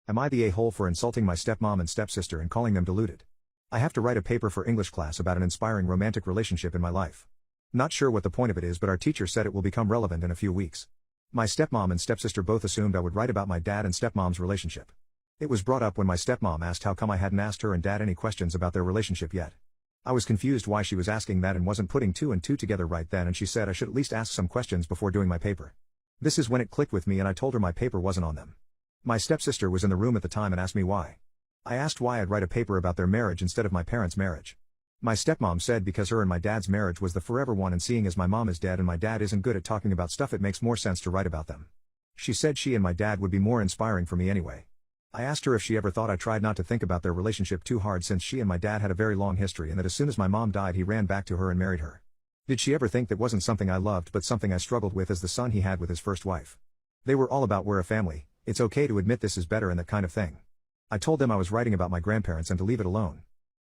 Am I the a-hole for insulting my stepmom and stepsister and calling them deluded? I have to write a paper for English class about an inspiring romantic relationship in my life. Not sure what the point of it is, but our teacher said it will become relevant in a few weeks. My stepmom and stepsister both assumed I would write about my dad and stepmom's relationship. It was brought up when my stepmom asked how come I hadn't asked her and dad any questions about their relationship yet. I was confused why she was asking that and wasn't putting two and two together right then, and she said I should at least ask some questions before doing my paper. This is when it clicked with me and I told her my paper wasn't on them. My stepsister was in the room at the time and asked me why. I asked why I'd write a paper about their marriage instead of my parents' marriage. My stepmom said because her and my dad's marriage was the forever one, and seeing as my mom is dead and my dad isn't good at talking about stuff, it makes more sense to write about them. She said she and my dad would be more inspiring for me anyway. I asked her if she ever thought I tried not to think about their relationship too hard, since she and my dad had a very long history and that as soon as my mom died he ran back to her and married her. Did she ever think that wasn't something I loved but something I struggled with as the son he had with his first wife? They were all about we're a family, it's okay to admit this is better and that kind of thing. I told them I was writing about my grandparents and to leave it alone.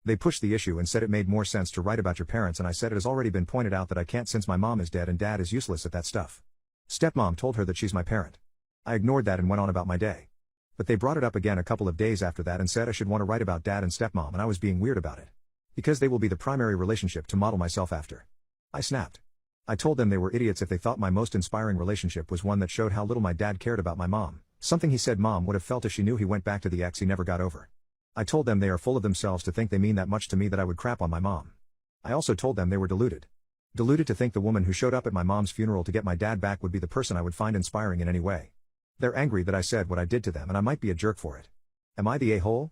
They pushed the issue and said it made more sense to write about your parents, and I said it has already been pointed out that I can't since my mom is dead and dad is useless at that stuff. Stepmom told her that she's my parent. I ignored that and went on about my day. But they brought it up again a couple of days after that and said I should want to write about dad and stepmom, and I was being weird about it. Because they will be the primary relationship to model myself after. I snapped. I told them they were idiots if they thought my most inspiring relationship was one that showed how little my dad cared about my mom, something he said mom would have felt if she knew he went back to the ex he never got over. I told them they are full of themselves to think they mean that much to me that I would crap on my mom. I also told them they were deluded. Deluded to think the woman who showed up at my mom's funeral to get my dad back would be the person I would find inspiring in any way. They're angry that I said what I did to them, and I might be a jerk for it. Am I the a-hole?